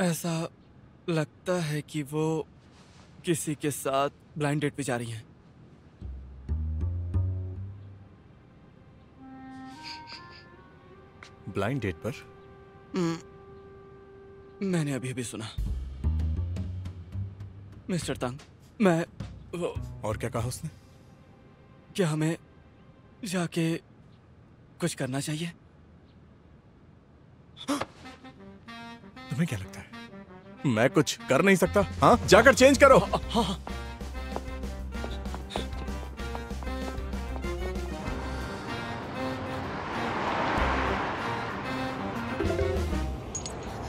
ऐसा लगता है कि वो किसी के साथ ब्लाइंड डेट पे जा रही हैं। ब्लाइंड डेट पर? मैंने अभी अभी सुना। मिस्टर तंग, मैं वो और क्या कहा उसने? क्या हमें जाके कुछ करना चाहिए? तुम्हें क्या लगता है मैं कुछ कर नहीं सकता? हाँ, जाकर चेंज करो। हाँ।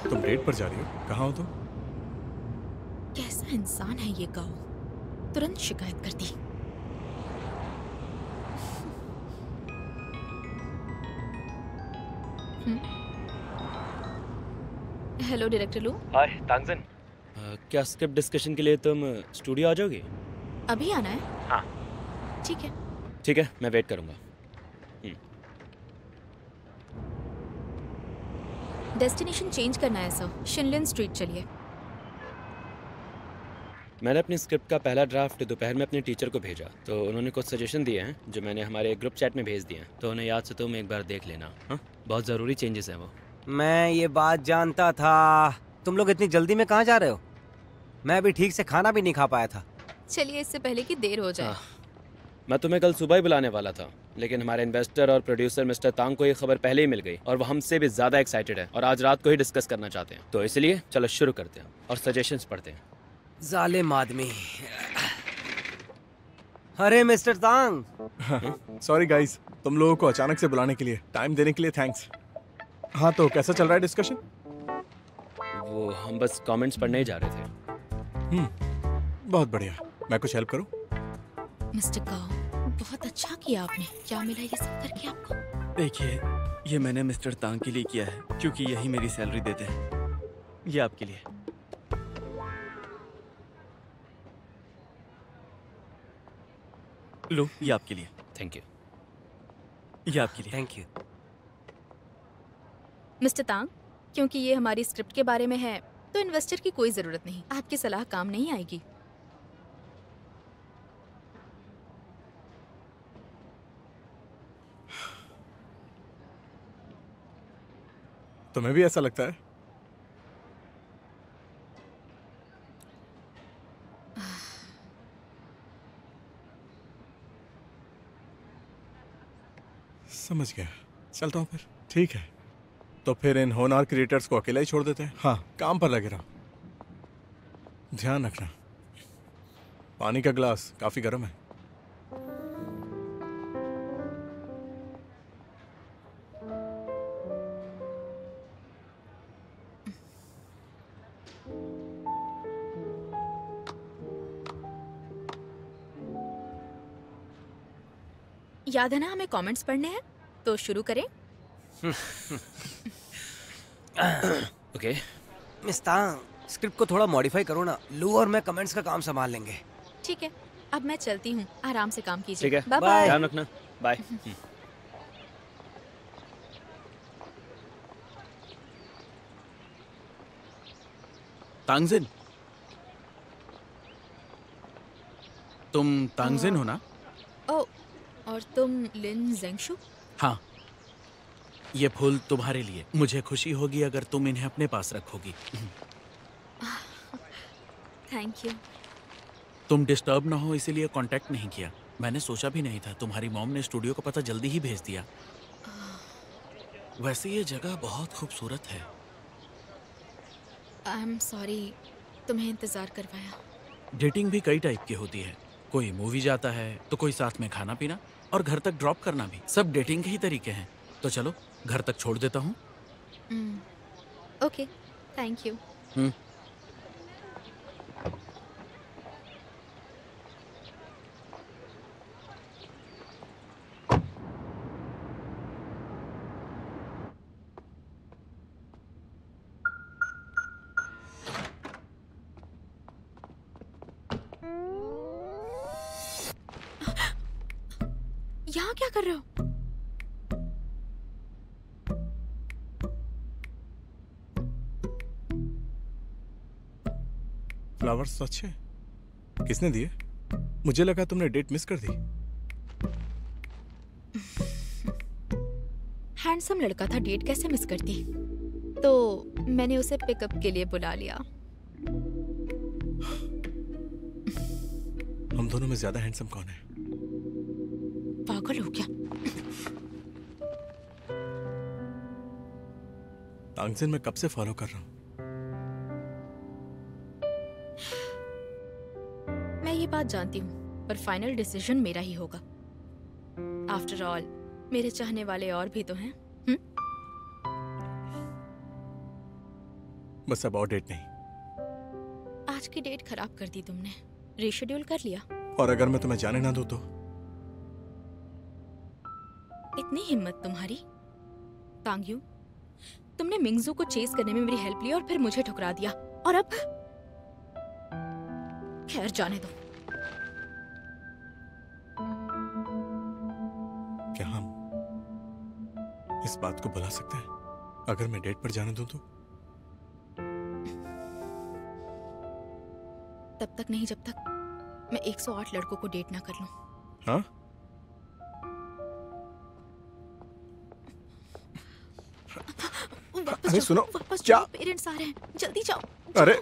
तुम डेट पर जा रही हो? कहाँ हो तुम? कैसा इंसान है ये गाँव, तुरंत शिकायत कर दी। हेलो डायरेक्टर लू। हाय तांगजन, क्या स्क्रिप्ट डिस्कशन के लिए तुम स्टूडियो आ जाओगे? अभी आना है? हाँ। ठीक है। ठीक है, मैं वेट करूंगा। डेस्टिनेशन चेंज करना है सर, शिनलिन स्ट्रीट चलिए। मैंने अपनी स्क्रिप्ट का पहला ड्राफ्ट दोपहर में अपने टीचर को भेजा, तो उन्होंने कुछ सजेशन दिए हैं जो मैंने हमारे ग्रुप चैट में भेज दिए हैं, तो उन्हें याद से तुम एक बार देख लेना। हाँ, बहुत ज़रूरी चेंजेस हैं वो। मैं ये बात जानता था। तुम लोग इतनी जल्दी में कहाँ जा रहे हो? मैं अभी ठीक से खाना भी नहीं खा पाया था। चलिए इससे पहले कि देर हो जाए। मैं तुम्हें कल सुबह ही बुलाने वाला था, लेकिन हमारे इन्वेस्टर और प्रोड्यूसर मिस्टर तांग को ये खबर पहले ही मिल गई और वो हमसे भी ज़्यादा एक्साइटेड है और आज रात को ही डिस्कस करना चाहते हैं। तो इसलिए चलो शुरू करते हैं और सजेशंस पढ़ते हैं। जालिम आदमी। अरे मिस्टर तांग। सॉरी गाइस, तुम लोगों को अचानक से बुलाने के लिए, टाइम देने के लिए थैंक्स। हाँ, तो कैसा चल रहा है डिस्कशन? वो हम बस कमेंट्स पढ़ने ही जा रहे थे। बहुत बढ़िया। मैं कुछ हेल्प करूं? मिस्टर गाओ, बहुत अच्छा किया आपने। क्या मिला ये सब करके आपको? देखिए, ये मैंने मिस्टर तांग के लिए किया है क्योंकि यही मेरी सैलरी देते हैं। ये आपके लिए। लो, ये आपके लिए। Thank you. ये आपके लिए। Thank you. मिस्टर तांग, क्योंकि ये हमारी स्क्रिप्ट के बारे में है तो इन्वेस्टर की कोई जरूरत नहीं। आपकी सलाह काम नहीं आएगी। तुम्हें भी ऐसा लगता है? समझ गया, चलता हूँ फिर। ठीक है, तो फिर इन होनहार क्रिएटर्स को अकेला ही छोड़ देते हैं। हाँ, काम पर लगे रहो। ध्यान रखना, पानी का ग्लास काफी गर्म है। याद है ना हमें कमेंट्स पढ़ने हैं, तो शुरू करें। ओके। मिस तांग, स्क्रिप्ट को थोड़ा मॉडिफाई करो ना। लू और मैं कमेंट्स का काम संभाल लेंगे। ठीक है, अब मैं चलती हूँ। आराम से काम कीजिए। ठीक है, बाय बाय। ध्यान रखना। बाय। तांगजिन, तुम तांगजिन हो ना? ओ, और तुम लिन ज़ेंगशु? हाँ, ये फूल तुम्हारे लिए। मुझे खुशी होगी अगर तुम इन्हें अपने पास रखोगी। Thank you. तुम डिस्टर्ब ना हो इसीलिए कांटेक्ट नहीं किया। मैंने सोचा भी नहीं था। तुम्हारी मॉम ने स्टूडियो का पता जल्दी ही भेज दिया। वैसे ये जगह बहुत खूबसूरत है। आई एम सॉरी तुम्हें इंतजार करवाया। डेटिंग भी कई टाइप की होती है। कोई मूवी जाता है तो कोई साथ में खाना पीना और घर तक ड्रॉप करना भी, सब डेटिंग के ही तरीके हैं। तो चलो घर तक छोड़ देता हूँ। Okay, thank you. यहाँ क्या कर रहे हो? फ्लावर्स तो अच्छे किसने दिए? मुझे लगा तुमने डेट मिस कर दी। हैंडसम लड़का था, डेट कैसे मिस करती? तो मैंने उसे पिकअप के लिए बुला लिया। हम दोनों में ज्यादा हैंडसम कौन है? पागल हो क्या? तांगसेन मैं कब से फॉलो कर रहा हूं। मैं ये बात जानती हूँ, पर फाइनल डिसीजन मेरा ही होगा। आफ्टर ऑल मेरे चाहने वाले और भी तो हैं। बस अब और डेट नहीं। आज की डेट खराब कर दी तुमने, रीशेड्यूल कर लिया। और अगर मैं तुम्हें जाने ना दूं तो? इतनी हिम्मत तुम्हारी? तांग्यू, तुमने मिंगजू को चेस करने में मेरी हेल्प ली और फिर मुझे ठुकरा दिया, और अब खैर जाने दो। क्या हम इस बात को बुला सकते हैं अगर मैं डेट पर जाने दूं तो? तब तक नहीं जब तक मैं 108 लड़कों को डेट ना कर लूं। हाँ? वापस अरे जाओ, सुनो, वापस क्या? जाओ, पेरेंट्स आ रहे हैं, जल्दी जाओ। अरे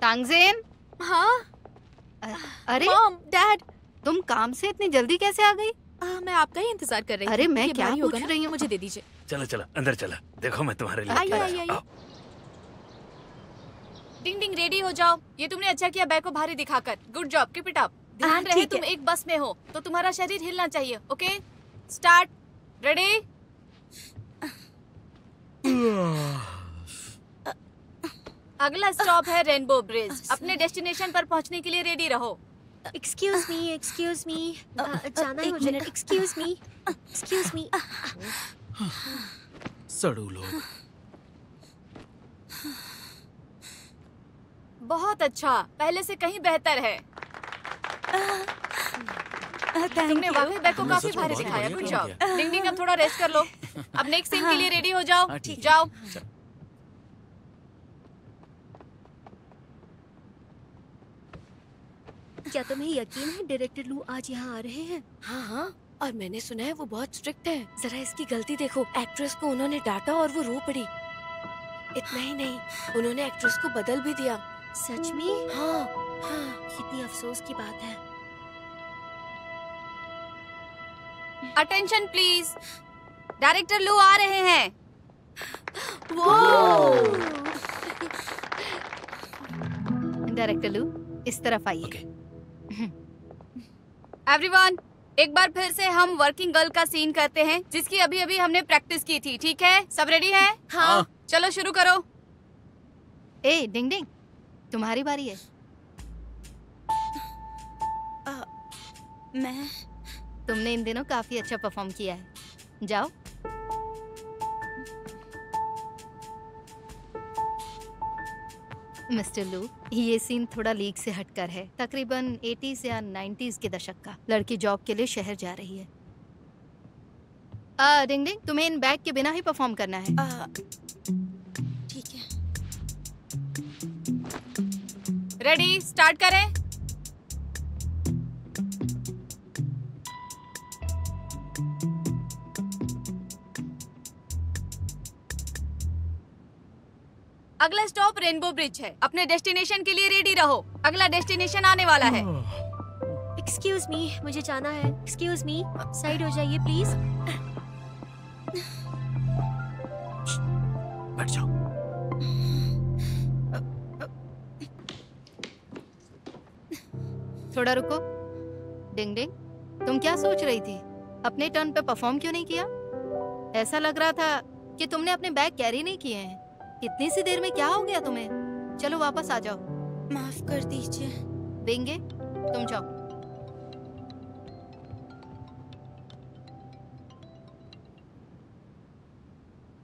तांगजेन, हाँ अरे मॉम, डैड, तुम काम से इतनी जल्दी कैसे आ गई? मैं आपका ही इंतजार कर रही थी। अरे मैं ये क्या भारी पूछ होगा ना? रही हूँ? मुझे दे दीजिए। चलो चलो अंदर चलो, देखो मैं तुम्हारे लिए आइए क्या आइए लाया। आइए। डिंग डिंग रेडी हो जाओ। ये तुमने अच्छा किया बैग को भारी दिखाकर। Good job, keep it up. ध्यान रहे ठीक तुम है। एक बस में हो तो तुम्हारा शरीर हिलना चाहिए। Okay, start. रेडी? अगला स्टॉप है रेनबो ब्रिज। अपने डेस्टिनेशन पर पहुंचने के लिए रेडी रहो। एक्सक्यूज मी जाना है मुझे। एक्सक्यूज मी सड़ू लोग। बहुत अच्छा, पहले से कहीं बेहतर है। तुमने वाकई बैग को तुमने काफी सच में भारी बहुत दिखाया। बढ़िया गुड काम जॉब। डिंग डिंग, अब थोड़ा रेस्ट कर लो। अब नेक्स्ट सीन के लिए रेडी हो जाओ। हाँ, ठीक है। जाओ। क्या तुम्हें यकीन है डायरेक्टर लू आज यहाँ आ रहे हैं? हाँ, और मैंने सुना है वो बहुत स्ट्रिक्ट है। जरा इसकी गलती देखो, एक्ट्रेस को उन्होंने डांटा और वो रो पड़ी। इतना ही नहीं, उन्होंने एक्ट्रेस को बदल भी दिया। सच में? हाँ, कितनी अफसोस की बात है। अटेंशन प्लीज, डायरेक्टर लू आ रहे हैं। डायरेक्टर लू, इस तरफ आइए। Okay. एवरीवन, एक बार फिर से हम वर्किंग गर्ल का सीन करते हैं जिसकी अभी अभी हमने प्रैक्टिस की थी। ठीक है, सब रेडी है? हाँ। चलो शुरू करो। ए डिंग डिंग, तुम्हारी बारी है। मैं तुमने इन दिनों काफी अच्छा परफॉर्म किया है। जाओ। मिस्टर लू, ये सीन थोड़ा लीक से हटकर है। तकरीबन 80s या 90s के दशक का। लड़की जॉब के लिए शहर जा रही है। डिंग डिंग, तुम्हें इन बैग के बिना ही परफॉर्म करना है। ठीक है। रेडी, स्टार्ट करें। अगला स्टॉप रेनबो ब्रिज है। अपने डेस्टिनेशन के लिए रेडी रहो। अगला डेस्टिनेशन आने वाला है। एक्सक्यूज मी, मुझे जाना है। एक्सक्यूज मी, साइड हो जाइए प्लीज। बैठ जाओ। थोड़ा रुको। डिंग डिंग, तुम क्या सोच रही थी? अपने टर्न पे परफॉर्म क्यों नहीं किया? ऐसा लग रहा था कि तुमने अपने बैग कैरी नहीं किए हैं। इतनी सी देर में क्या हो गया तुम्हें? चलो वापस आ जाओ। माफ कर दीजिए। देंगे, तुम जाओ।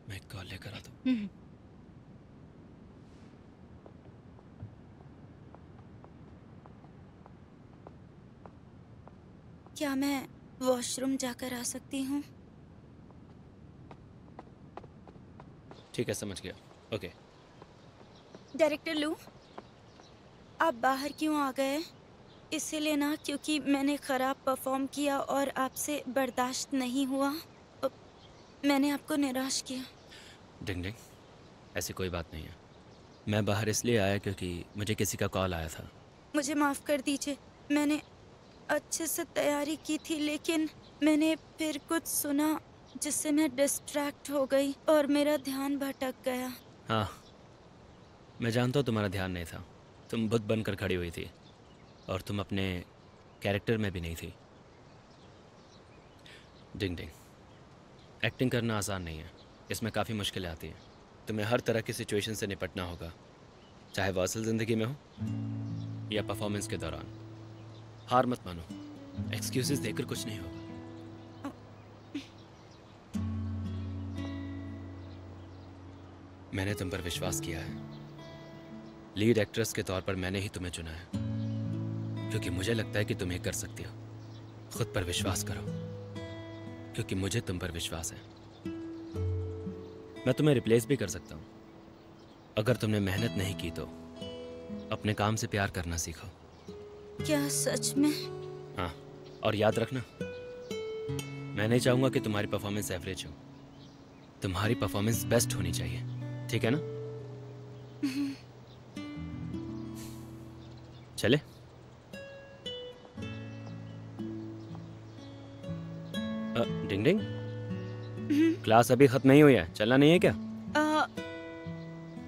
मैं कॉल लेकर आता हूँ। क्या मैं वॉशरूम जाकर आ सकती हूँ? ठीक है, समझ गया। ओके। डायरेक्टर लू, आप बाहर क्यों आ गए? इसीलिए ना क्योंकि मैंने खराब परफॉर्म किया और आपसे बर्दाश्त नहीं हुआ। मैंने आपको निराश किया। डिंग डिंग, ऐसी कोई बात नहीं है। मैं बाहर इसलिए आया क्योंकि मुझे किसी का कॉल आया था। मुझे माफ कर दीजिए, मैंने अच्छे से तैयारी की थी लेकिन मैंने फिर कुछ सुना जिससे मैं डिस्ट्रैक्ट हो गई और मेरा ध्यान भटक गया। हाँ, मैं जानता हूँ तुम्हारा ध्यान नहीं था। तुम बुत बनकर खड़ी हुई थी और तुम अपने कैरेक्टर में भी नहीं थी। डिंग डिंग, एक्टिंग करना आसान नहीं है, इसमें काफ़ी मुश्किलें आती हैं। तुम्हें हर तरह की सिचुएशन से निपटना होगा, चाहे वो असल ज़िंदगी में हो या परफॉर्मेंस के दौरान। हार मत मानो, एक्सक्यूजेस देकर कुछ नहीं होगा। मैंने तुम पर विश्वास किया है। लीड एक्ट्रेस के तौर पर मैंने ही तुम्हें चुना है क्योंकि मुझे लगता है कि तुम ये कर सकती हो। खुद पर विश्वास करो क्योंकि मुझे तुम पर विश्वास है। मैं तुम्हें रिप्लेस भी कर सकता हूँ। अगर तुमने मेहनत नहीं की तो अपने काम से प्यार करना सीखो। क्या सच में? हाँ, और याद रखना, मैं नहीं चाहूंगा कि तुम्हारी परफॉर्मेंस एवरेज हो। तुम्हारी परफॉर्मेंस बेस्ट होनी चाहिए, ठीक है ना? चले? डिंग डिंग, क्लास अभी खत्म नहीं हुई है, चलना नहीं है क्या?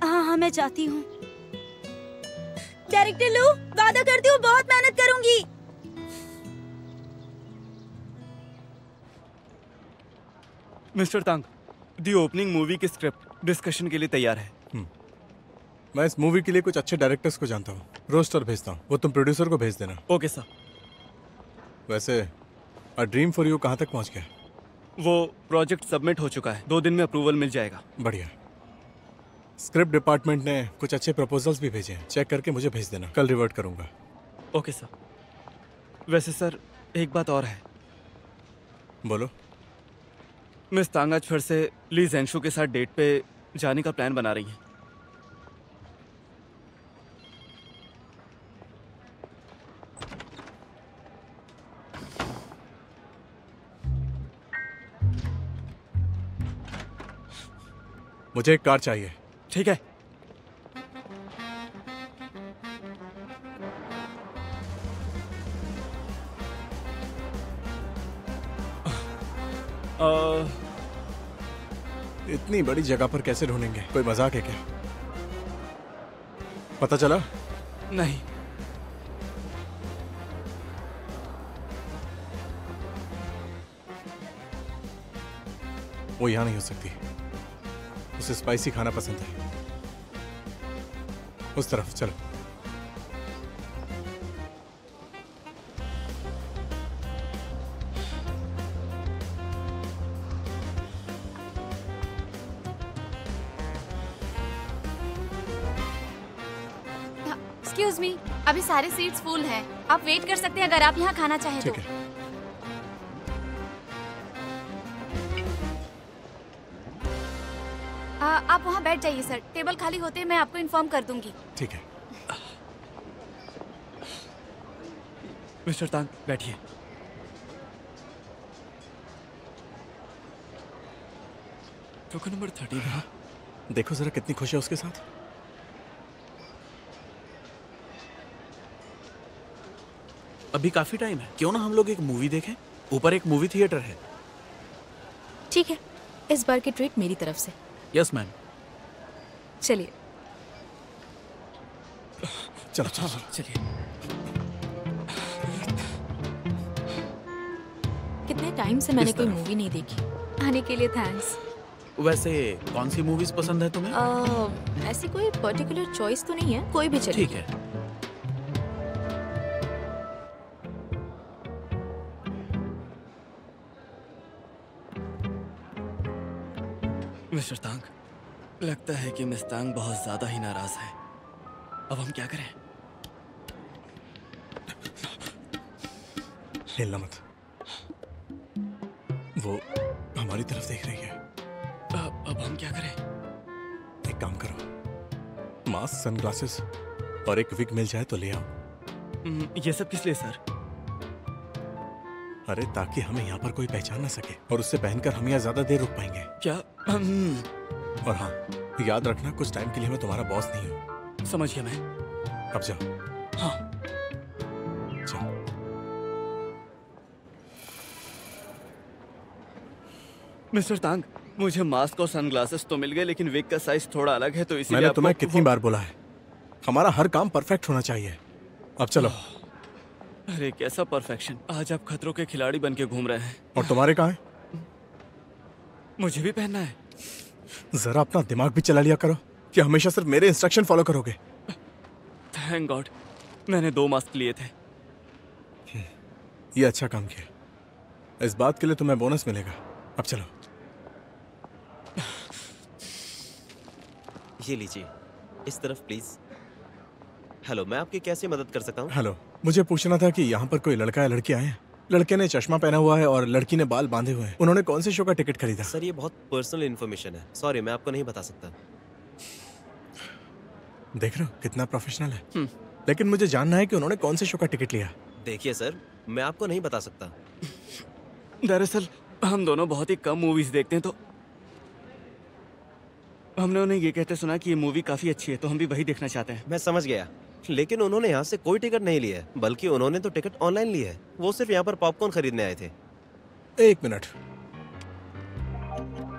हाँ, मैं जाती हूँ। डायरेक्टर लू, वादा करती हूँ बहुत मेहनत करूंगी। मिस्टर तांग, दी ओपनिंग मूवी की स्क्रिप्ट डिस्कशन के लिए तैयार है। मैं इस मूवी के लिए कुछ अच्छे डायरेक्टर्स को जानता हूँ, रोस्टर भेजता हूँ, वो तुम प्रोड्यूसर को भेज देना। Okay sir. वैसे अ ड्रीम फॉर यू कहाँ तक पहुँच गया? वो प्रोजेक्ट सबमिट हो चुका है, 2 दिन में अप्रूवल मिल जाएगा। बढ़िया। स्क्रिप्ट डिपार्टमेंट ने कुछ अच्छे प्रपोजल्स भी भेजे हैं, चेक करके मुझे भेज देना, कल रिवर्ट करूंगा। Okay sir. वैसे सर, एक बात और है। बोलो। मिस तांग आज फिर से ली जेंशु के साथ डेट पे जाने का प्लान बना रही हैं। मुझे एक कार चाहिए। ठीक है। इतनी बड़ी जगह पर कैसे ढूंढेंगे? कोई मजाक है क्या? पता चला? नहीं। वो यहाँ नहीं हो सकती। उसे स्पाइसी खाना पसंद है। उस तरफ चलो। एक्सक्यूज मी, अभी सारे सीट्स फुल हैं। आप वेट कर सकते हैं अगर आप यहाँ खाना चाहें तो। ठीक है। आप वहाँ बैठ जाइए सर, टेबल खाली होते मैं आपको इन्फॉर्म कर दूंगी। ठीक है। मिस्टर तांग, बैठिए। Token number 13। हाँ, देखो जरा कितनी खुश है उसके साथ। अभी काफी टाइम है, क्यों ना हम लोग एक मूवी देखें? ऊपर एक मूवी थिएटर है। ठीक है, इस बार की ट्रीट मेरी तरफ से। Yes ma'am. चलिए चलो चलो चलिए। कितने टाइम से मैंने कोई मूवी नहीं देखी। आने के लिए थैंक्स। वैसे कौन सी मूवीज पसंद है तुम्हें? ऐसी कोई पर्टिकुलर चॉइस तो नहीं है, कोई भी चलिए। ठीक है। मिस्टर तांग, लगता है कि मिस तांग बहुत ज्यादा ही नाराज है। अब हम क्या करें? हिलना मत, वो हमारी तरफ देख रही है। अब हम क्या करें? एक काम करो, मास्क, सनग्लासेस और एक विग मिल जाए तो ले आओ। ये सब किस लिए सर? अरे ताकि हमें यहाँ पर कोई पहचान ना सके और उससे पहनकर हम यहाँ ज्यादा देर रुक पाएंगे। क्या? और हाँ, याद रखना कुछ टाइम के लिए मैं तुम्हारा बॉस नहीं हूँ। समझ गया मैं। अब जाओ। हाँ। जाओ। मिस्टर तांग, मुझे मास्क और सनग्लासेस तो मिल गए, लेकिन विग का साइज थोड़ा अलग है, तो इसीलिए मैंने तुम्हें कितनी बार बोला है, हमारा हर काम परफेक्ट होना चाहिए। अब चलो। अरे कैसा परफेक्शन! आज आप खतरों के खिलाड़ी बन के घूम रहे हैं। और तुम्हारे कहाँ है? मुझे भी पहनना है। जरा अपना दिमाग भी चला लिया करो कि हमेशा सिर्फ मेरे इंस्ट्रक्शन फॉलो करोगे। थैंक गॉड, मैंने 2 मास्क लिए थे। ये अच्छा काम किया। इस बात के लिए तुम्हें बोनस मिलेगा। अब चलो। ये लीजिए, इस तरफ प्लीज। हेलो, मैं आपकी कैसे मदद कर सकता हूँ? हेलो, मुझे पूछना था कि यहाँ पर कोई लड़का या लड़की आए हैं? लड़के ने चश्मा पहना हुआ है और लड़की ने बाल बांधे हुए हैं। उन्होंने कौन से शो का टिकट खरीदा? सर, ये बहुत पर्सनल इन्फॉर्मेशन है, सॉरी मैं आपको नहीं बता सकता। देख रहे हो कितना प्रोफेशनल है। लेकिन मुझे जानना है कि उन्होंने कौन से शो का टिकट लिया। देखिए सर, मैं आपको नहीं बता सकता। दरअसल हम दोनों बहुत ही कम मूवीज देखते हैं, तो हमने उन्हें ये कहते सुना कि ये मूवी काफी अच्छी है, तो हम भी वही देखना चाहते हैं। मैं समझ गया, लेकिन उन्होंने यहाँ से कोई टिकट नहीं लिया है, बल्कि उन्होंने तो टिकट ऑनलाइन लिया है। वो सिर्फ यहाँ पर पॉपकॉर्न खरीदने आए थे। 1 मिनट,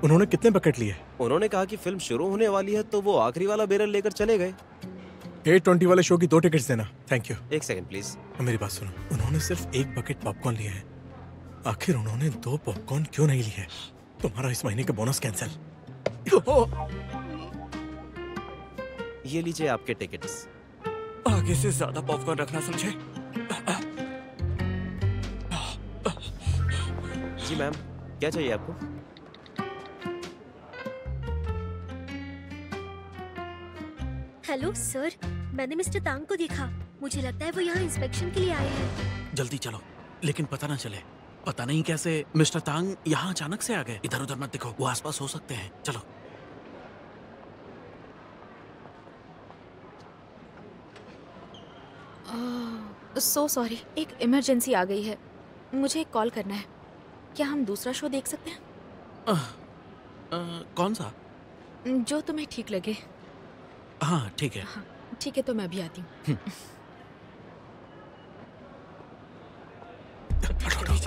उन्होंने कितने बकेट लिए? उन्होंने कहा कि फिल्म शुरू होने वाली है, तो वो आखिरी वाला बैरल लेकर चले गए। 8:20 वाले शो की 2 टिकट्स देना। Thank you. 1 second please. मेरी बात सुनो, उन्होंने सिर्फ 1 बकेट पॉपकॉर्न लिया है। आखिर उन्होंने 2 पॉपकॉर्न क्यों नहीं लिए? तुम्हारा इस महीने का बोनस कैंसिल। ये लीजिए आपके टिकट्स। आगे से ज्यादा पॉपकॉर्न रखना, समझे? जी मैम, क्या चाहिए आपको? हेलो सर, मैंने मिस्टर तांग को देखा। मुझे लगता है वो यहाँ इंस्पेक्शन के लिए आए हैं। जल्दी चलो, लेकिन पता ना चले। पता नहीं कैसे मिस्टर तांग यहाँ अचानक से आ गए। इधर उधर मत देखो, वो आसपास हो सकते हैं। चलो। सो सॉरी, एक इमरजेंसी आ गई है, मुझे एक कॉल करना है। क्या हम दूसरा शो देख सकते हैं? कौन सा? जो तुम्हें ठीक लगे। हाँ ठीक है। हाँ ठीक है, तो मैं भी आती हूँ।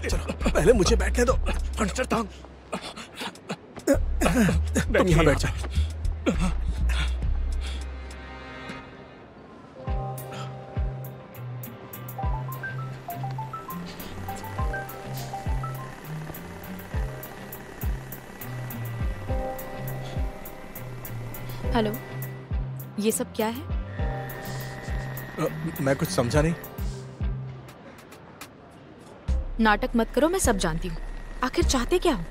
चलो, पहले मुझे बैठने दो। मिस्टर तांग, तुम यहाँ बैठ जाओ। हेलो, ये सब क्या है? मैं कुछ समझा नहीं। नाटक मत करो, मैं सब जानती हूँ। आखिर चाहते क्या हो?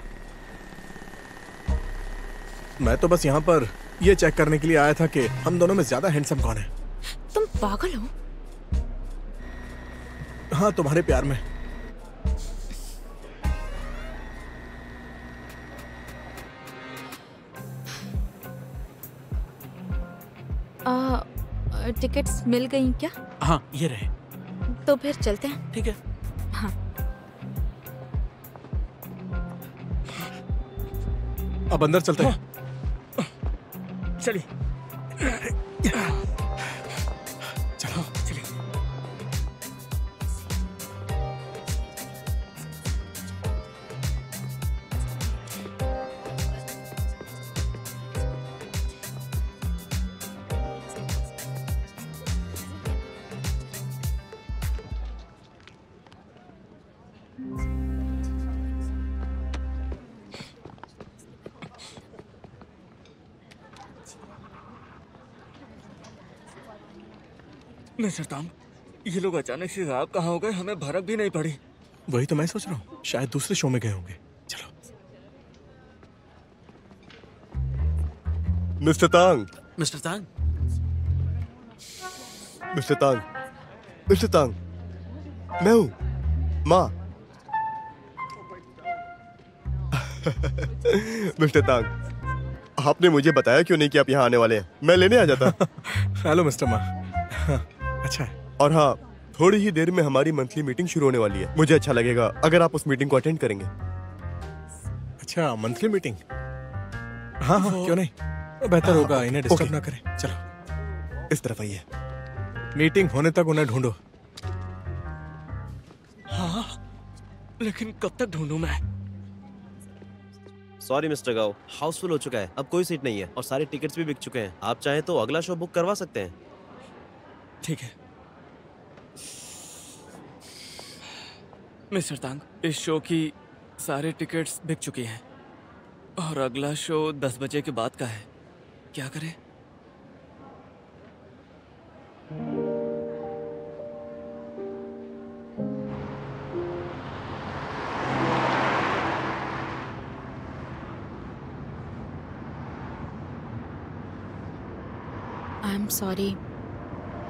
मैं तो बस यहाँ पर ये चेक करने के लिए आया था कि हम दोनों में ज्यादा हैंडसम कौन है। तुम पागल हो? हाँ, तुम्हारे प्यार में। टिकट्स मिल गई क्या? हाँ, ये रहे। तो फिर चलते हैं। ठीक है। हाँ। अब अंदर चलते हैं। चलिए। चलो चलिए। मिस्टर तांग, ये लोग अचानक से गायब कहाँ हो गए? हमें भनक भी नहीं पड़ी। वही तो मैं सोच रहा हूँ, शायद दूसरे शो में गए होंगे। चलो। मिस्टर तांग, मिस्टर तांग, मिस्टर तांग, मिस्टर तांग, मैं हूँ, माँ। मिस्टर तांग, आपने मुझे बताया क्यों नहीं कि आप यहाँ आने वाले हैं? मैं लेने आ जाता। हेलो मिस्टर माँ। हाँ। अच्छा है। और हाँ, थोड़ी ही देर में हमारी मंथली मीटिंग शुरू होने वाली है। मुझे अच्छा लगेगा अगर आप उस मीटिंग को अटेंड करेंगे। अच्छा, मंथली मीटिंग? हाँ हाँ, क्यों नहीं, बेहतर होगा इन्हें डिस्टर्ब ना करें। चलो इस तरफ आइए। मीटिंग होने तक उन्हें ढूंढो। हाँ, लेकिन कब तक ढूंढूं मैं? सॉरी मिस्टर गाओ, हाउसफुल हो चुका है, अब कोई सीट नहीं है और सारे टिकट्स भी बिक चुके हैं। आप चाहें तो अगला शो बुक करवा सकते हैं। ठीक है मिस्टर तांग, इस शो की सारे टिकट्स बिक चुकी हैं और अगला शो 10 बजे के बाद का है। क्या करें? आई एम सॉरी,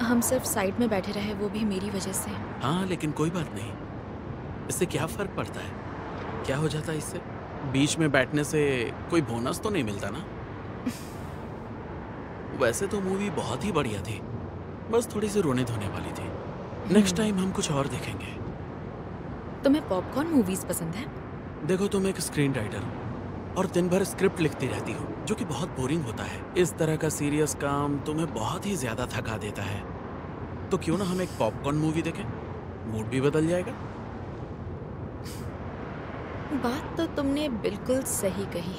हम सिर्फ साइड में बैठे रहे, वो भी मेरी वजह से। हाँ, लेकिन कोई बात नहीं, इससे क्या फर्क पड़ता है? क्या हो जाता है इससे? बीच में बैठने से कोई बोनस तो नहीं मिलता ना? वैसे तो मूवी बहुत ही बढ़िया थी, बस थोड़ी सी रोने धोने वाली थी। नेक्स्ट टाइम हम कुछ और देखेंगे। तुम्हें पॉपकॉर्न मूवीज पसंद है? देखो, तुम एक स्क्रीन राइटर हो और दिन भर स्क्रिप्ट लिखती रहती हो, जो कि बहुत बोरिंग होता है। इस तरह का सीरियस काम तुम्हें बहुत ही ज्यादा थका देता है। तो क्यों ना हम एक पॉपकॉर्न मूवी देखें, मूड भी बदल जाएगा। बात तो तुमने बिल्कुल सही कही।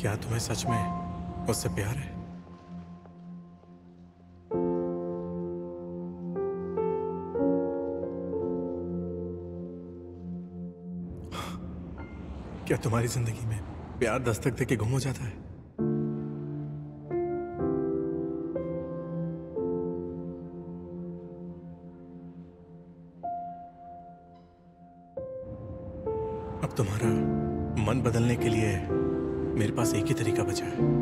क्या तुम्हें सच में उससे प्यार है? क्या तुम्हारी जिंदगी में प्यार दस्तक दे के गुम हो जाता है? अब तुम्हारा मन बदलने के लिए मेरे पास एक ही तरीका बचा है।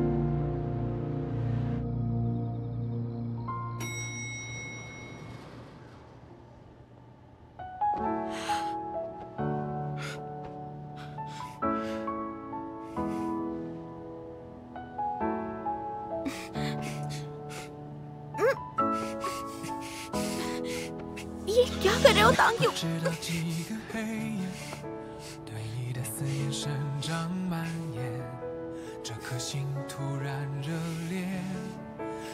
ये क्या कर रहे हो तांग्यू?这颗心突然热烈，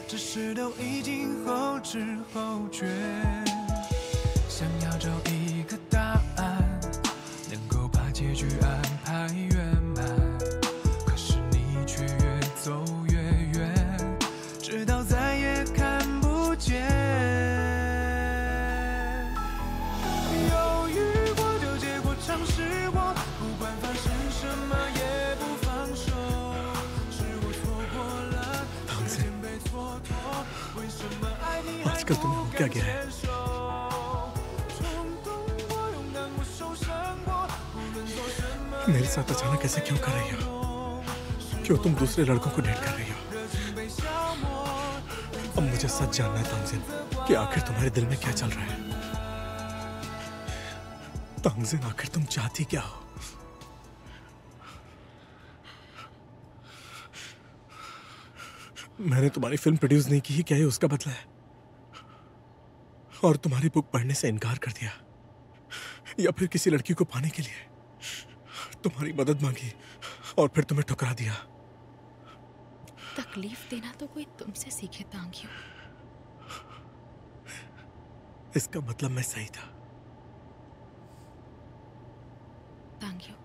这事都已经后知后觉。想要找一个答案，能够把结局安排圆满，可是你却越走越远，直到再也看不见。犹豫过，纠结过，尝试过，不管发生什么也不放手。 आजकल तुम्हें हो क्या गया है? मेरे साथ अचानक ऐसे क्यों कर रही हो? क्यों तुम दूसरे लड़कों को डेट कर रही हो? अब मुझे सच जानना है तांगजिन कि आखिर तुम्हारे दिल में क्या चल रहा है। तांगजिन, आखिर तुम चाहती क्या हो? मैंने तुम्हारी फिल्म प्रोड्यूस नहीं की, क्या ये उसका बदला है? और तुम्हारी बुक पढ़ने से इनकार कर दिया, या फिर किसी लड़की को पाने के लिए तुम्हारी मदद मांगी और फिर तुम्हें ठुकरा दिया? तकलीफ देना तो कोई तुमसे सीखे तांग्यू। इसका मतलब मैं सही था। तांग्यू,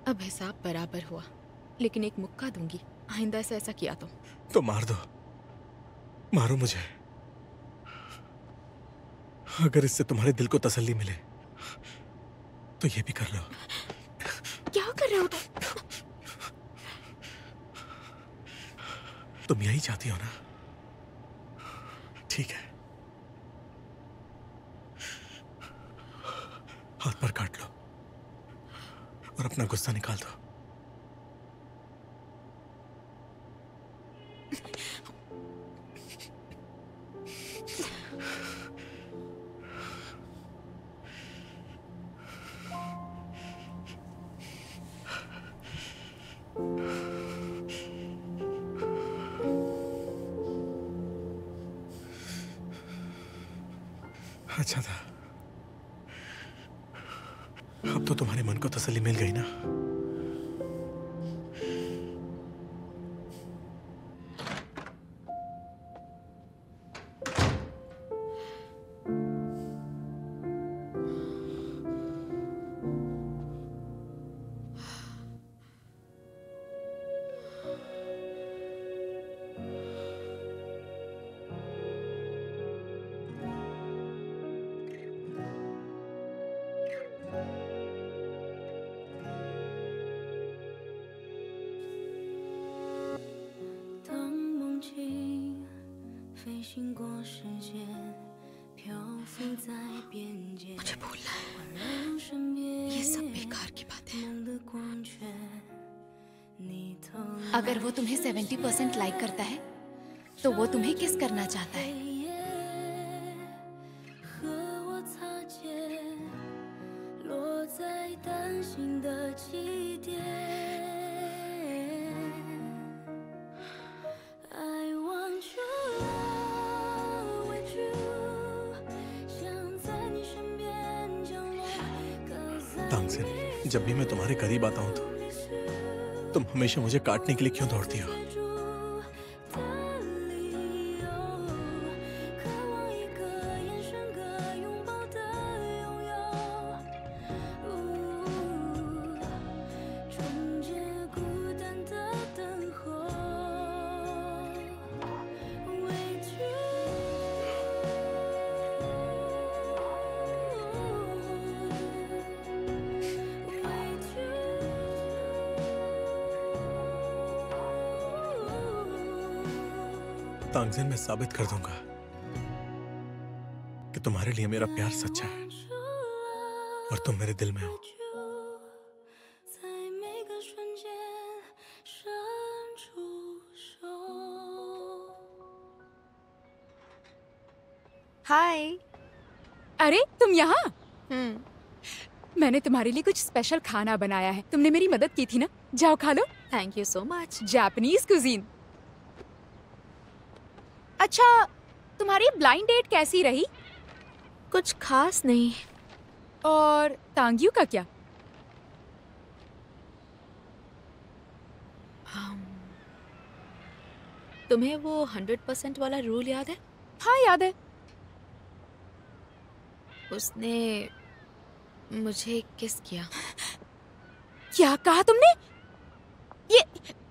अब हिसाब बराबर हुआ, लेकिन एक मुक्का दूंगी, आइंदा से ऐसा किया तो मार दो, मारो मुझे। अगर इससे तुम्हारे दिल को तसल्ली मिले तो ये भी कर लो। क्या कर रहे हो तुम यही चाहती हो ना? ठीक है, हाथ पर काट लो और अपना गुस्सा निकाल दो। अच्छा था। अब तो तुम्हारे मन को तसल्ली मिल गई ना? मुझे भूलना है, ये सब बेकार की बात है। अगर वो तुम्हें 70% लाइक करता है तो वो तुम्हें किस करना चाहता है? तांगसेन, जब भी मैं तुम्हारे करीब आता हूँ तो तुम हमेशा मुझे काटने के लिए क्यों दौड़ती हो? तांगसेन, मैं साबित कर दूंगा कि तुम्हारे लिए मेरा प्यार सच्चा है और तुम मेरे दिल में हो। हाय। अरे तुम यहाँ? मैंने तुम्हारे लिए कुछ स्पेशल खाना बनाया है। तुमने मेरी मदद की थी ना, जाओ खा लो। Thank you so much. Japanese cuisine. अच्छा, तुम्हारी ब्लाइंड डेट कैसी रही? कुछ खास नहीं। और तांग्यू का क्या? तुम्हें वो 100% वाला रूल याद है? हाँ याद है। उसने मुझे किस किया। क्या कहा तुमने?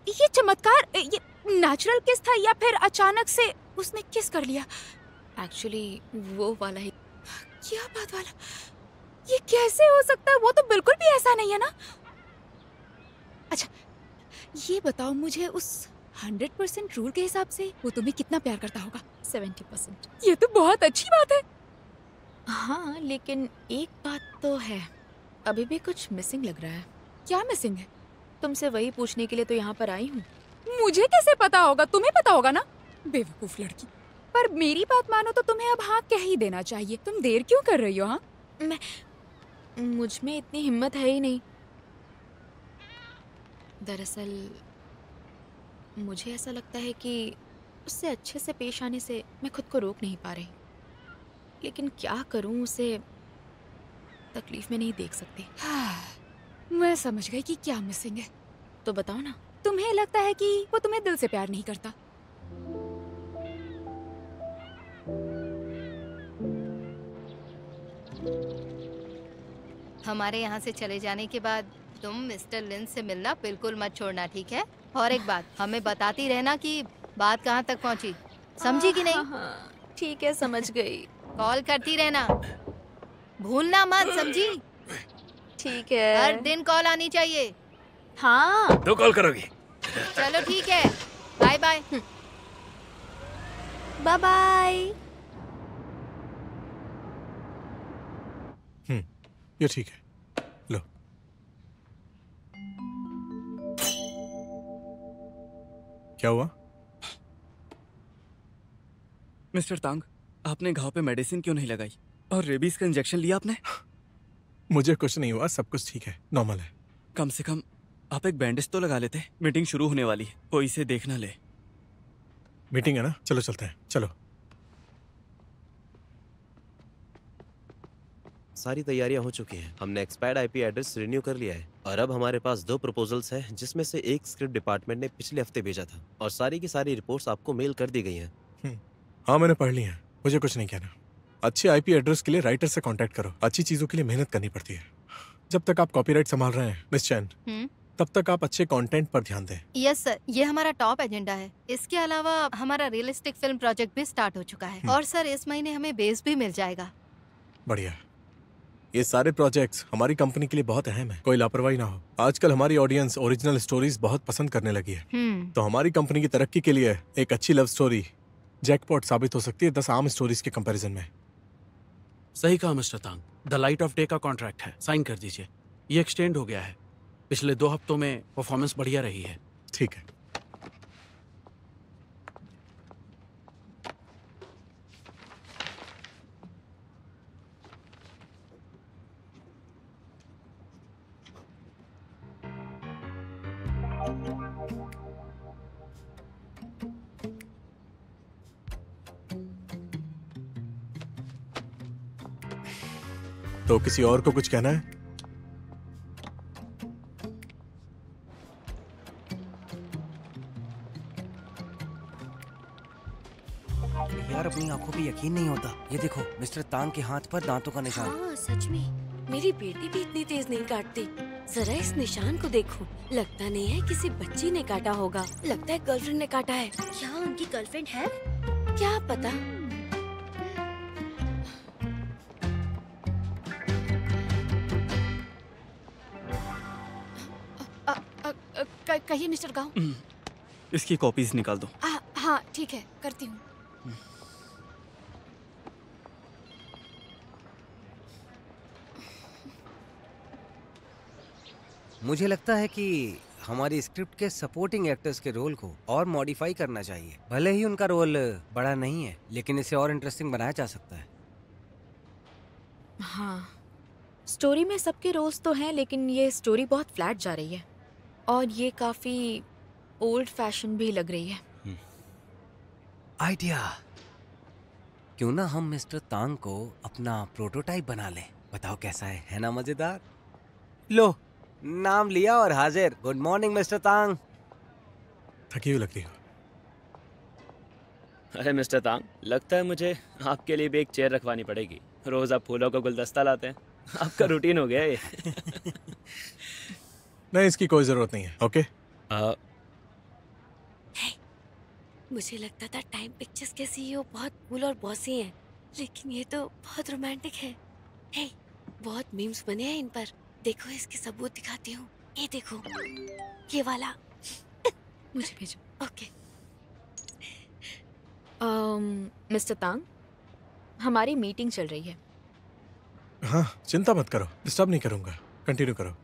ये चमत्कार, ये नेचुरल किस था या फिर अचानक से उसने किस कर लिया? एक्चुअली वो वाला ही। क्या बात वाला? ये कैसे हो सकता है? वो तो बिल्कुल भी ऐसा नहीं है ना। अच्छा, ये बताओ मुझे, उस 100% रूल के हिसाब से वो तुम्हें कितना प्यार करता होगा? 70%। ये तो बहुत अच्छी बात है। हाँ, लेकिन एक बात तो है, अभी भी कुछ मिसिंग लग रहा है। क्या मिसिंग है? तुमसे वही पूछने के लिए तो यहाँ पर आई हूँ। मुझे कैसे पता होगा? तुम्हें पता होगा ना, बेवकूफ लड़की। पर मेरी बात मानो तो तुम्हें अब हाँ कह ही देना चाहिए। तुम देर क्यों कर रही हो? हाँ, मुझ में इतनी हिम्मत है ही नहीं। दरअसल मुझे ऐसा लगता है कि उससे अच्छे से पेश आने से मैं खुद को रोक नहीं पा रही, लेकिन क्या करूं, उसे तकलीफ में नहीं देख सकती। मैं समझ गई कि क्या मिसिंग है। तो बताओ ना। तुम्हें लगता है कि वो तुम्हें दिल से प्यार नहीं करता। हमारे यहाँ से चले जाने के बाद तुम मिस्टर लिन से मिलना बिल्कुल मत छोड़ना, ठीक है? और एक बात, हमें बताती रहना कि बात कहाँ तक पहुँची, समझी कि नहीं? ठीक है, समझ गई। कॉल करती रहना, भूलना मत, समझी? ठीक है। हर दिन कॉल आनी चाहिए। हाँ। 2 कॉल करोगी? चलो ठीक है, बाय बाय। Bye bye. ये ठीक है, लो। क्या हुआ? मिस्टर तांग, आपने घाव पे मेडिसिन क्यों नहीं लगाई? और रेबीज का इंजेक्शन लिया आपने? मुझे कुछ नहीं हुआ, सब कुछ ठीक है, नॉर्मल है। कम से कम आप एक बैंडेज तो लगा लेते। मीटिंग शुरू होने वाली है, कोई इसे देख ना ले। मीटिंग है ना, चलो चलते हैं, चलो। सारी तैयारियां हो चुकी हैं। हमने एक्सपायर्ड आईपी एड्रेस रिन्यू कर लिया है और अब हमारे पास 2 प्रपोजल्स हैं, जिसमें से एक स्क्रिप्ट डिपार्टमेंट ने पिछले हफ्ते भेजा था और सारी की सारी रिपोर्ट्स आपको मेल कर दी गई हैं। हाँ मैंने पढ़ ली है, मुझे कुछ नहीं कहना। अच्छे आईपी एड्रेस के लिए राइटर से कांटेक्ट करो। अच्छी चीजों के लिए मेहनत करनी पड़ती है। जब तक आप कॉपीराइट संभाल रहे हैं मिस चैन, तब तक आप अच्छे कंटेंट पर ध्यान दें। यस सर, ये हमारा टॉप एजेंडा है। इसके अलावा हमारा रियलिस्टिक फिल्म प्रोजेक्ट भी स्टार्ट हो चुका है और सर इस महीने हमें बेस भी मिल जाएगा। बढ़िया। ये सारे प्रोजेक्ट्स हमारी कंपनी के लिए बहुत अहम है, कोई लापरवाही ना हो। आजकल हमारी ऑडियंस ओरिजिनल स्टोरीज बहुत पसंद करने लगी है, तो हमारी कंपनी की तरक्की के लिए एक अच्छी लव स्टोरी जैकपॉट साबित हो सकती है 10 आम स्टोरीज के कंपैरिजन में। सही कहा mister Thang. The light of day का कॉन्ट्रैक्ट है, साइन कर दीजिए। ये एक्सटेंड हो गया है। पिछले 2 हफ्तों में परफॉर्मेंस बढ़िया रही है। ठीक है। तो किसी और को कुछ कहना है? यार अपनी आंखों पे यकीन नहीं होता। ये देखो मिस्टर तांग के हाथ पर दांतों का निशान। हाँ सच में, मेरी बेटी भी इतनी तेज नहीं काटती। जरा इस निशान को देखो, लगता नहीं है किसी बच्ची ने काटा होगा, लगता है गर्लफ्रेंड ने काटा है। क्या उनकी गर्लफ्रेंड है? क्या पता। कहिए मिस्टर गाओ। इसकी कॉपीज निकाल दो। हाँ ठीक है, करती हूँ। मुझे लगता है कि हमारी स्क्रिप्ट के सपोर्टिंग एक्टर्स के रोल को और मॉडिफाई करना चाहिए। भले ही उनका रोल बड़ा नहीं है, लेकिन इसे और इंटरेस्टिंग बनाया जा सकता है। हाँ, स्टोरी में सबके रोल्स तो हैं, लेकिन ये स्टोरी बहुत फ्लैट जा रही है और ये काफी ओल्ड फैशन भी लग रही है। आइडिया, क्यों ना हम मिस्टर तांग को अपना प्रोटोटाइप बना लें। बताओ कैसा है ना मजेदार? लो, नाम लिया और हाजिर। गुड मॉर्निंग मिस्टर तांग। थकी हुई लगती हो। अरे मिस्टर तांग, लगता है मुझे आपके लिए भी एक चेयर रखवानी पड़ेगी। रोज आप फूलों का गुलदस्ता लाते हैं, आपका रूटीन हो गया ये। नहीं, इसकी कोई जरूरत नहीं है। ओके। मुझे लगता था टाइम पिक्चर्स के सीईओ बहुत कूल और बॉसी हैं, लेकिन ये तो बहुत रोमांटिक है। हे, बहुत मीम्स बने हैं इन पर। देखो, इसके सबूत दिखाती हूँ। ये देखो, ये वाला। मुझे भेजो। ओके। मिस्टर तांग, हमारी मीटिंग चल रही है। हाँ, चिंता मत करो, डिस्टर्ब नहीं करूंगा। कंटिन्यू करो।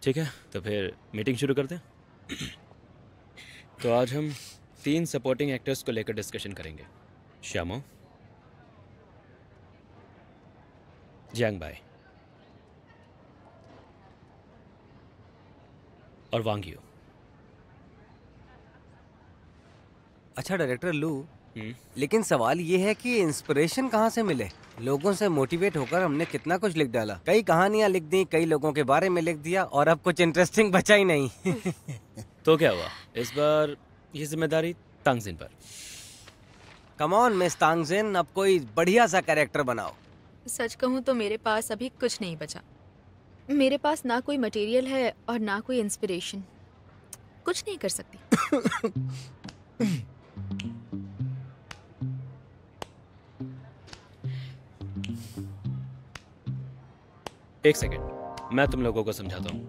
ठीक है, तो फिर मीटिंग शुरू करते हैं। तो आज हम 3 सपोर्टिंग एक्टर्स को लेकर डिस्कशन करेंगे। श्यामो, जियांग बाई और वांग यू। अच्छा डायरेक्टर लू, लेकिन सवाल ये है कि इंस्पिरेशन कहाँ से मिले? लोगों से मोटिवेट होकर हमने कितना कुछ लिख डाला, कई कहानियां लिख दी, कई लोगों के बारे में लिख दिया और अब कुछ इंटरेस्टिंग बचा ही नहीं। तो क्या हुआ, इस बार ये जिम्मेदारी तांगजिन पर। कम ऑन मिस तांगजिन, अब कोई बढ़िया सा कैरेक्टर बनाओ। सच कहूँ तो मेरे पास अभी कुछ नहीं बचा। मेरे पास ना कोई मटेरियल है और ना कोई इंस्पिरेशन। कुछ नहीं कर सकती। एक सेकेंड, मैं तुम लोगों को समझाता हूँ।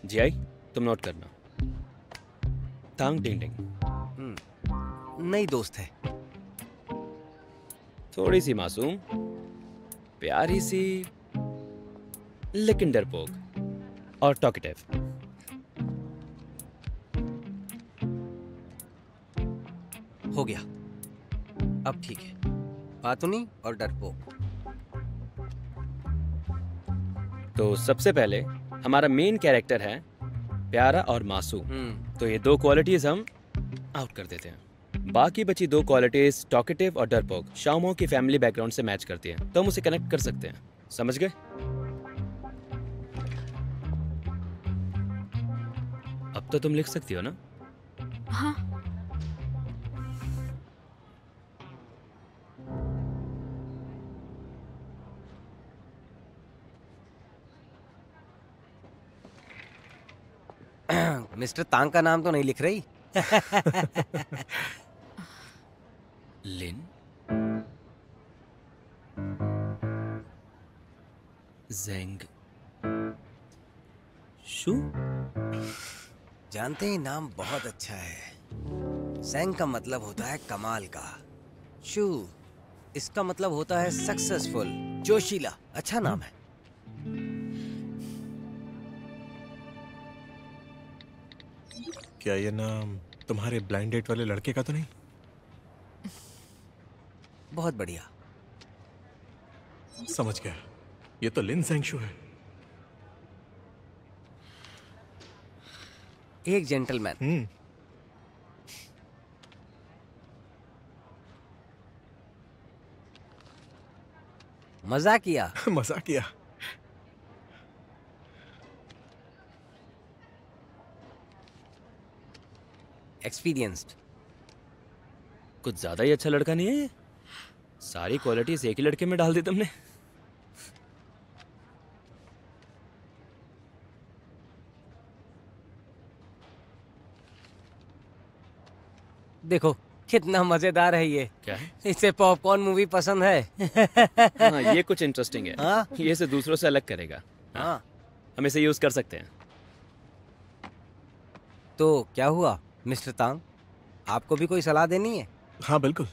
जियाई, तुम नोट करना। तांग टिंग टिंग नई दोस्त है, थोड़ी सी मासूम, प्यारी सी, लेकिन डरपोक और टॉकेटिव। हो गया, अब ठीक है। बातूनी और डरपोक। तो सबसे पहले हमारा मेन कैरेक्टर है प्यारा और मासूम। तो ये 2 क्वालिटीज हम आउट कर देते हैं। बाकी बची 2 क्वालिटीज टॉकेटिव और डरपोक शाओमो की फैमिली बैकग्राउंड से मैच करती हैं, तो हम उसे कनेक्ट कर सकते हैं। समझ गए? अब तो तुम लिख सकती हो ना? हाँ। मिस्टर तांग का नाम तो नहीं लिख रही? लिन जेंग शू। जानते ही नाम बहुत अच्छा है। जेंग का मतलब होता है कमाल का, शू इसका मतलब होता है सक्सेसफुल, जोशीला। अच्छा नाम है। क्या ये नाम तुम्हारे ब्लाइंड डेट वाले लड़के का तो नहीं? बहुत बढ़िया। समझ गया, ये तो लिन जेंगशू है। एक जेंटलमैन। मजा किया। मजा किया। एक्सपीरियंस्ड। कुछ ज्यादा ही अच्छा लड़का नहीं है ये? सारी क्वालिटीज एक ही लड़के में डाल दी तुमने। देखो कितना मजेदार है ये। क्या है? इसे पॉपकॉर्न मूवी पसंद है। हाँ, ये कुछ इंटरेस्टिंग है। हाँ? ये इसे दूसरों से अलग करेगा। हाँ। हम इसे यूज कर सकते हैं। तो क्या हुआ मिस्टर तांग, आपको भी कोई सलाह देनी है? हाँ बिल्कुल।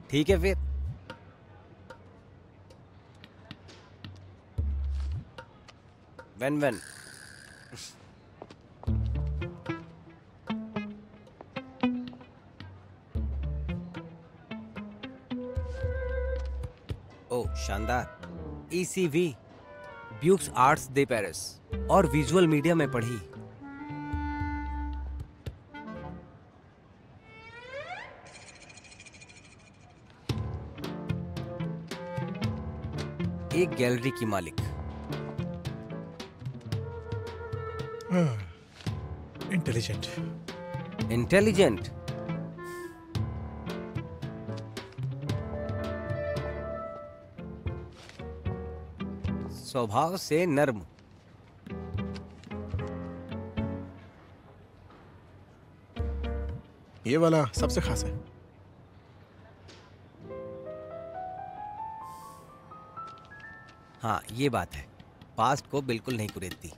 ठीक है फिर। वेन ओ शानदार। ECV ब्यूक्स आर्ट्स दे पेरिस और विजुअल मीडिया में पढ़ी। एक गैलरी की मालिक। इंटेलिजेंट। स्वभाव से नर्म। ये वाला सबसे खास है। हाँ ये बात है, पास्ट को बिल्कुल नहीं कुरेदती।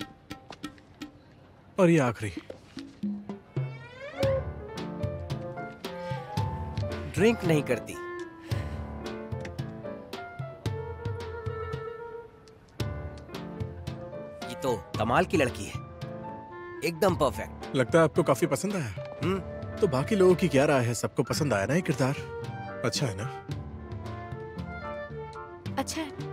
और ये आखिरी। ड्रिंक नहीं करती। ये तो कमाल की लड़की है, एकदम परफेक्ट। लगता है आपको काफी पसंद आया। तो बाकी लोगों की क्या राय है? सबको पसंद आया ना ये किरदार? अच्छा है ना? अच्छा है।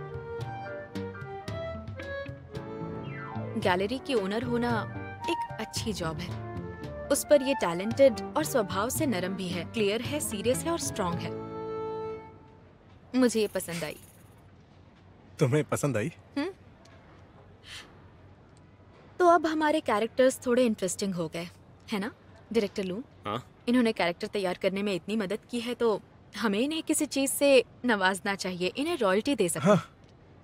गैलरी की ओनर होना एक अच्छी जॉब है। उस पर ये टैलेंटेड और स्वभाव से नरम भी है, क्लियर है, सीरियस है और स्ट्रॉन्ग है। मुझे ये पसंद आई। तुम्हें पसंद आई? तो अब हमारे कैरेक्टर्स थोड़े इंटरेस्टिंग हो गए, है ना डायरेक्टर लू? हाँ? इन्होंने कैरेक्टर तैयार करने में इतनी मदद की है तो हमें इन्हें किसी चीज से नवाजना चाहिए, इन्हें रॉयल्टी दे सकते। हाँ,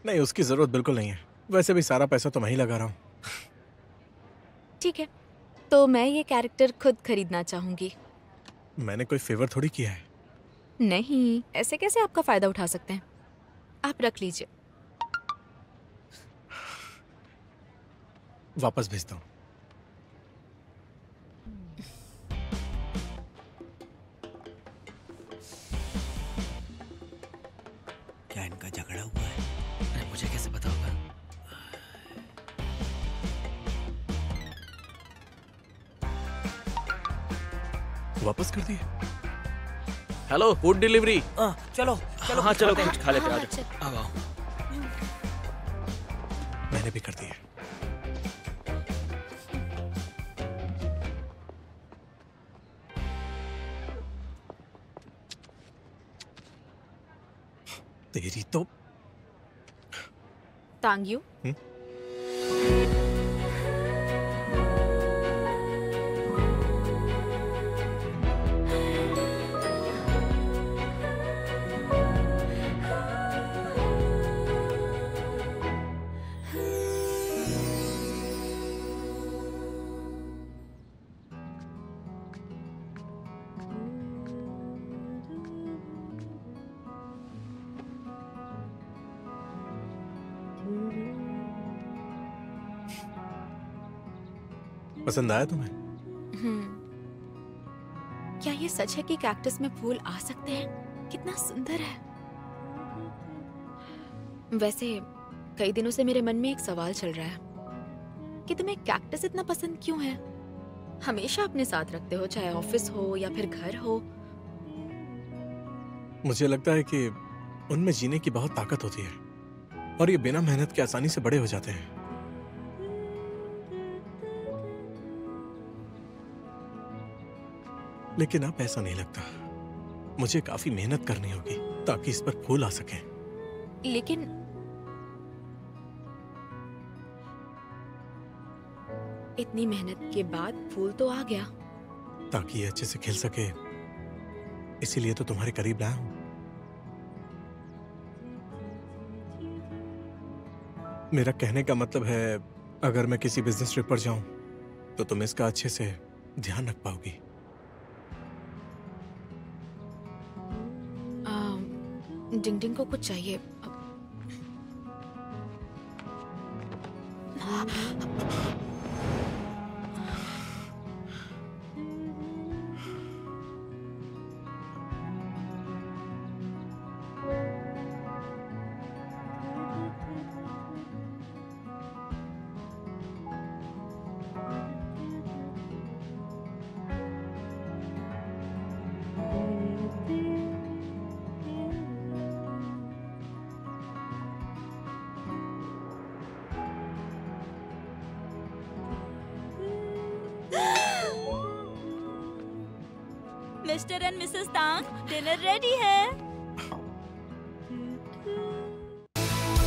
नहीं उसकी जरूरत बिल्कुल नहीं है। वैसे भी सारा पैसा तो मैं ही लगा रहा हूँ। ठीक है, तो मैं ये कैरेक्टर खुद खरीदना चाहूंगी। मैंने कोई फेवर थोड़ी किया है। नहीं, ऐसे कैसे आपका फायदा उठा सकते हैं? आप रख लीजिए। वापस भेजता हूँ। क्या इनका झगड़ा हुआ है? अरे मुझे कैसे पता होगा? वापस कर दिए। Hello, food delivery. चलो चलो। हाँ चलो कुछ खा लेते हैं। आओ। मैंने भी कर दिया। तेरी तो तांग्यू पसंद आया तुम्हें? क्या ये सच है कि कैक्टस में फूल आ सकते हैं? कितना सुंदर है। वैसे कई दिनों से मेरे मन में एक सवाल चल रहा है कि तुम्हें कैक्टस इतना पसंद क्यों है? हमेशा अपने साथ रखते हो, चाहे ऑफिस हो या फिर घर हो। मुझे लगता है कि उनमें जीने की बहुत ताकत होती है और ये बिना मेहनत के आसानी से बड़े हो जाते हैं। लेकिन अब ऐसा नहीं लगता। मुझे काफी मेहनत करनी होगी ताकि इस पर फूल आ सके। लेकिन इतनी मेहनत के बाद फूल तो आ गया। ताकि ये अच्छे से खिल सके, इसीलिए तो तुम्हारे करीब लाया हूं। मेरा कहने का मतलब है, अगर मैं किसी बिजनेस ट्रिप पर जाऊं तो तुम इसका अच्छे से ध्यान रख पाओगी। डिंगडिंग को कुछ चाहिए। Mister and Mrs Thang, dinner ready है।